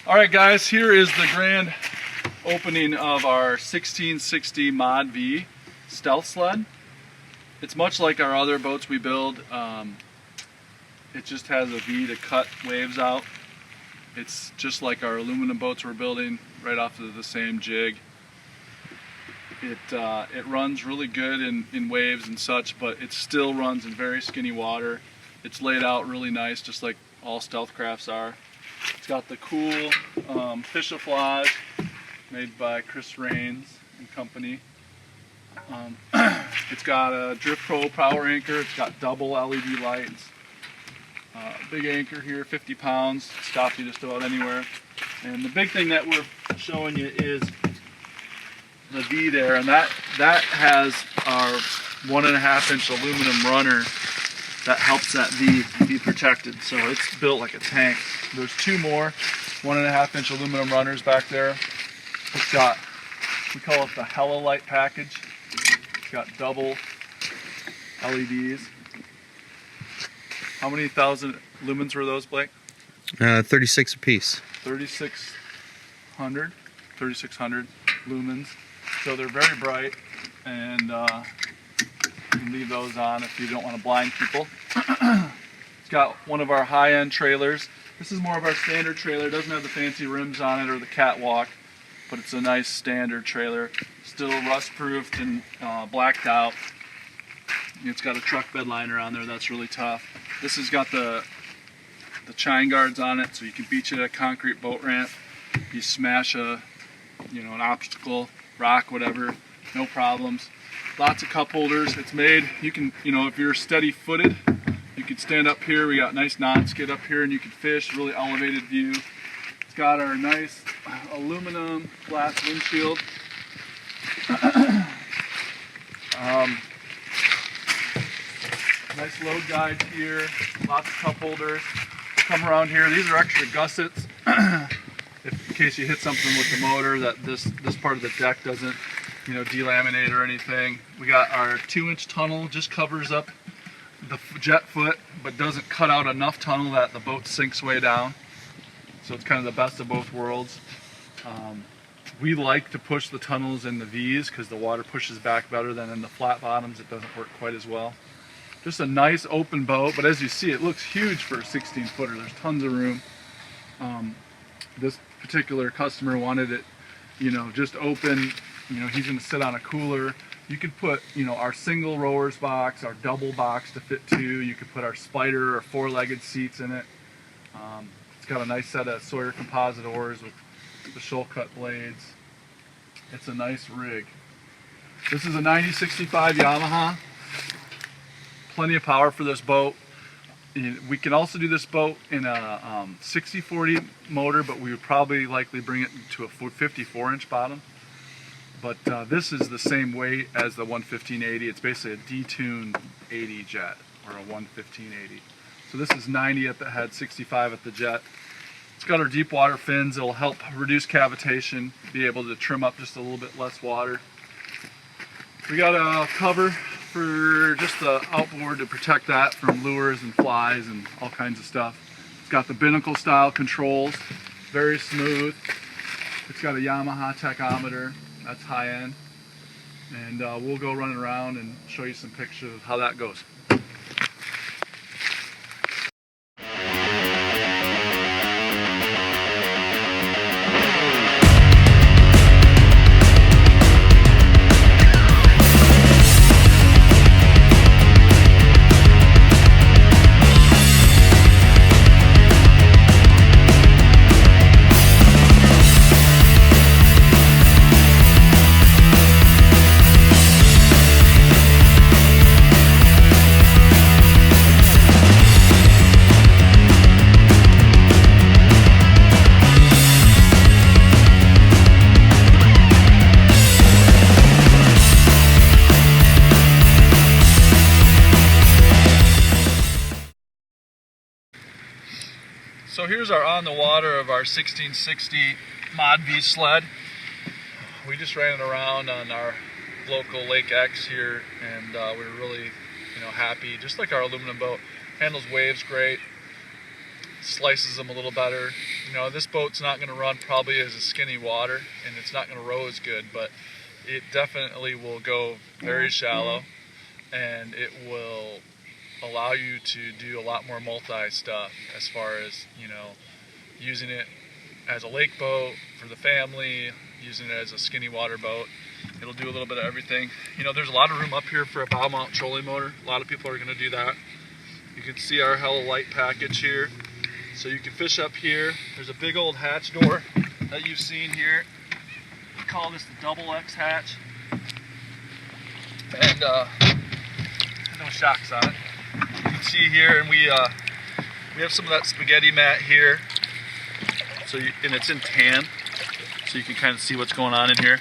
Alright guys, here is the grand opening of our 1660 Mod V stealth sled. It's much like our other boats we build. It just has a V to cut waves out. It's just like our aluminum boats we're building, right off of the same jig. It runs really good in waves and such, but it still runs in very skinny water. It's laid out really nice, just like all StealthCrafts are. It's got the cool fish-o-flage made by Chris Rains and company. It's got a Drift Pro power anchor. It's got double LED lights. Big anchor here, 50 pounds. Stops you just about anywhere. And the big thing that we're showing you is the V there, and that has our 1.5 inch aluminum runner that helps that V be protected. So it's built like a tank. There's two more 1.5 inch aluminum runners back there. It's got, we call it the Hella Light package. It's got double LEDs. How many thousand lumens were those, Blake? 36 a piece. 3,600 lumens. So they're very bright, and you can leave those on if you don't want to blind people. It's got one of our high-end trailers. This is more of our standard trailer. It doesn't have the fancy rims on it or the catwalk, but it's a nice standard trailer. Still rust-proofed and blacked out. It's got a truck bed liner on there that's really tough. This has got the chine guards on it, so you can beach it at a concrete boat ramp. You smash an obstacle, rock, whatever, no problems. Lots of cup holders. It's made, you can, if you're steady-footed, you could stand up here. We got nice non-skid up here, and you can fish. Really elevated view. It's got our nice aluminum glass windshield. Nice load guide here. Lots of cup holders. Come around here. These are extra gussets. In case you hit something with the motor, that this part of the deck doesn't, delaminate or anything. We got our 2-inch tunnel, just covers up the jet foot, but doesn't cut out enough tunnel that the boat sinks way down. So it's kind of the best of both worlds. We like to push the tunnels in the V's because the water pushes back better than in the flat bottoms. It doesn't work quite as well. Just a nice open boat, but as you see, it looks huge for a 16-footer. There's tons of room. This particular customer wanted it, just open. He's going to sit on a cooler. You could put, our single rowers box, our double box to fit 2. You could put our spider or 4-legged seats in it. It's got a nice set of Sawyer composite oars with the shoal cut blades. It's a nice rig. This is a 9065 Yamaha. Plenty of power for this boat. We can also do this boat in a 60/40 motor, but we would probably likely bring it to a 54-inch bottom. But this is the same weight as the 11580. It's basically a detuned 80 jet, or a 11580. So this is 90 at the head, 65 at the jet. It's got our deep water fins. It'll help reduce cavitation, be able to trim up just a little bit less water. We got a cover for just the outboard to protect that from lures and flies and all kinds of stuff. It's got the binnacle style controls, very smooth. It's got a Yamaha tachometer, that's high end. And we'll go running around and show you some pictures of how that goes. So here's our on the water of our 1660 Mod V sled. We just ran it around on our local Lake X here, and we were really happy. Just like our aluminum boat, handles waves great. slices them a little better. You know, this boat's not going to run probably as a skinny water, and it's not going to row as good, but it definitely will go very shallow, and it will allow you to do a lot more multi stuff as far as, you know, using it as a lake boat for the family, using it as a skinny water boat. It'll do a little bit of everything. You know, there's a lot of room up here for a bow mount trolling motor. A lot of people are going to do that. You can see our Hella Light package here. So you can fish up here. There's a big old hatch door that you've seen here. We call this the double X hatch. And no shocks on it. You can see here, and we have some of that spaghetti mat here. So and it's in tan, so you can kind of see what's going on in here.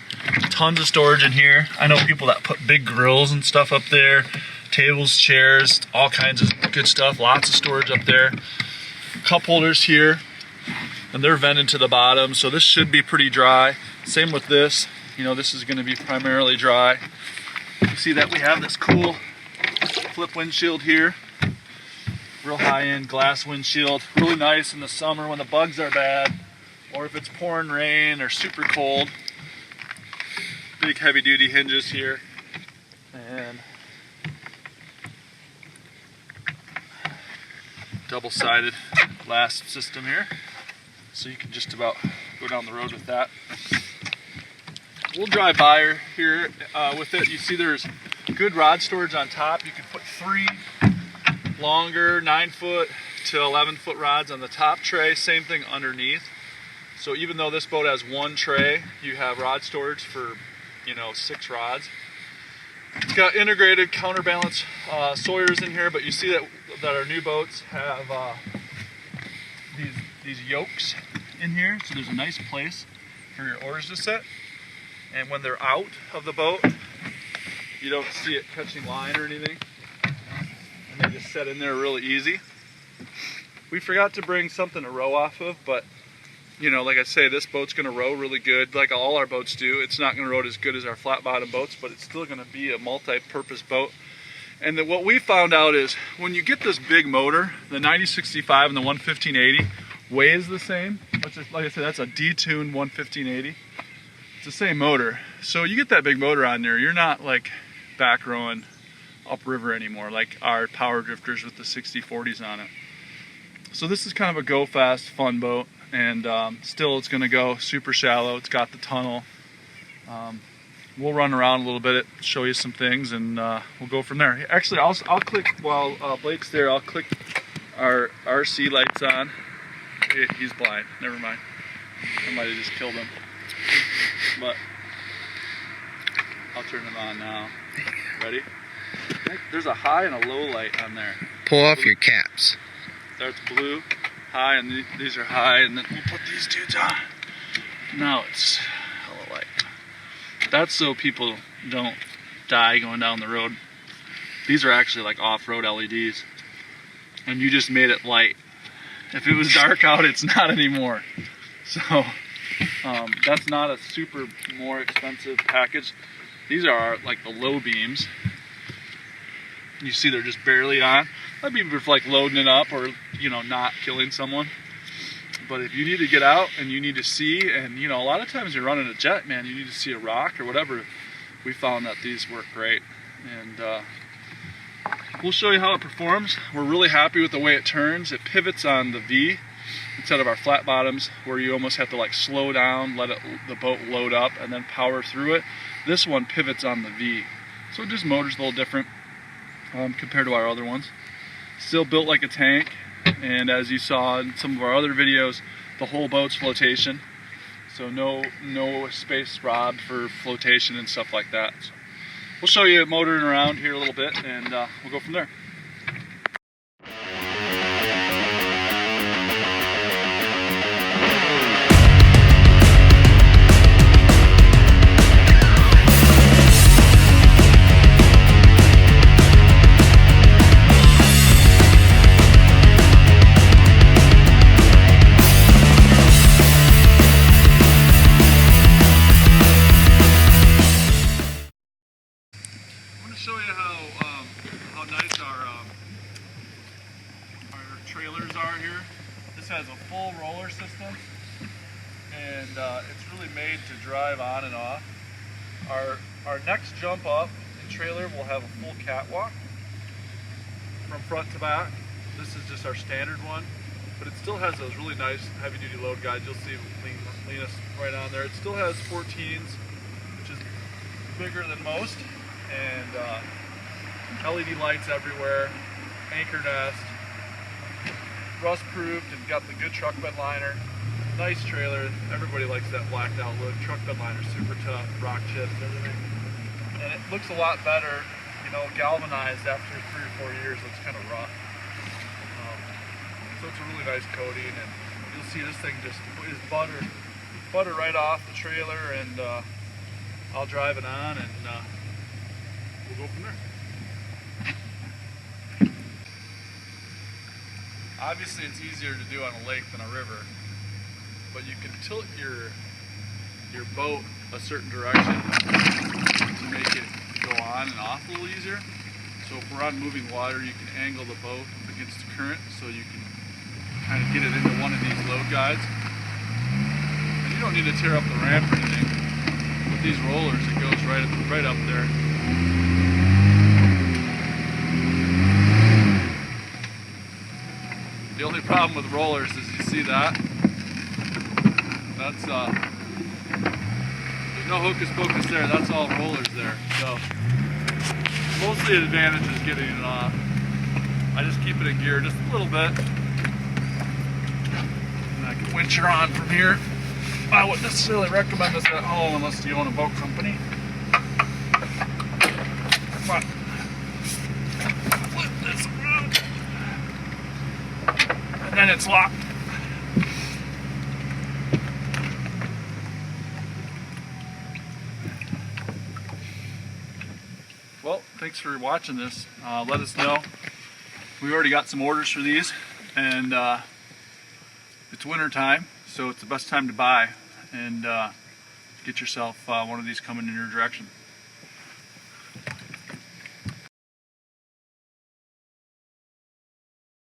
Tons of storage in here. I know people that put big grills and stuff up there, tables, chairs, all kinds of good stuff. Lots of storage up there. Cup holders here, and they're vented to the bottom, so this should be pretty dry. Same with this. You know, this is going to be primarily dry. You see that we have this cool flip windshield here. Real high-end glass windshield. Really nice in the summer when the bugs are bad, or if it's pouring rain or super cold. Big heavy-duty hinges here, and double-sided glass system here, so you can just about go down the road with that. We'll drive by here with it. You see there's good rod storage on top. You can put 3 longer 9-foot to 11-foot rods on the top tray, same thing underneath. So even though this boat has 1 tray, you have rod storage for, you know, 6 rods. It's got integrated counterbalance sawyers in here, but you see that our new boats have these yokes in here, so there's a nice place for your oars to sit. And when they're out of the boat, you don't see it catching line or anything, and they just set in there really easy. We forgot to bring something to row off of, but you know, like I say, this boat's going to row really good, like all our boats do. It's not going to row as good as our flat bottom boats, but it's still going to be a multi-purpose boat. And what we found out is when you get this big motor, the 9065 and the 11580 weighs the same. Like I said, that's a detuned 11580. It's the same motor. So you get that big motor on there, you're not like back rowing upriver anymore like our power drifters with the 6040s on it. So this is kind of a go fast, fun boat, and still it's going to go super shallow. It's got the tunnel. We'll run around a little bit, show you some things, and we'll go from there. Actually, I'll click while Blake's there. I'll click our RC lights on. He's blind. Never mind. I might have just killed him. But I'll turn them on now. Ready? There's a high and a low light on there. Pull off your caps. That's blue, high, and these are high, and then we'll put these dudes on. Now it's hella light. That's so people don't die going down the road. These are actually like off-road LEDs, and you just made it light. If it was dark out, it's not anymore. So that's not a super more expensive package. These are like the low beams. You see they're just barely on. That'd be for like loading it up or, you know, not killing someone. But if you need to get out and you need to see, and you know, a lot of times you're running a jet, man, you need to see a rock or whatever, we found that these work great. And we'll show you how it performs. We're really happy with the way it turns. It pivots on the V instead of our flat bottoms where you almost have to like slow down, let the boat load up and then power through it. This one pivots on the V. So it just motor's a little different compared to our other ones. Still built like a tank, and as you saw in some of our other videos, the whole boat's flotation. So no space robbed for flotation and stuff like that. So we'll show you motoring around here a little bit, and we'll go from there. Show you how nice our trailers are here. This has a full roller system, and it's really made to drive on and off. Our next jump up and trailer will have a full catwalk from front to back. This is just our standard one, but it still has those really nice heavy-duty load guides. You'll see Linus right on there. It still has 14s, which is bigger than most, and LED lights everywhere, anchor nest, rust-proofed, and got the good truck bed liner. Nice trailer. Everybody likes that blacked out look. Truck bed liner, super tough, rock chips, everything, and it looks a lot better. You know, galvanized after 3 or 4 years. Looks kind of rough. So it's a really nice coating, and you'll see this thing just is butter right off the trailer, and I'll drive it on, and we'll go from there. Obviously, it's easier to do on a lake than a river, but you can tilt your boat a certain direction to make it go on and off a little easier. So if we're on moving water, you can angle the boat against the current so you can kind of get it into one of these load guides. And you don't need to tear up the ramp or anything. With these rollers, it goes right up there. The only problem with rollers is you see that? That's there's no hocus pocus there, that's all rollers there. So mostly the advantage is getting it off. I just keep it in gear just a little bit. And I can winch her on from here. I wouldn't necessarily recommend this at home unless you own a boat company. But flip this around. And then it's locked. Well, thanks for watching this. Let us know. We already got some orders for these, and it's winter time, so it's the best time to buy and get yourself one of these coming in your direction.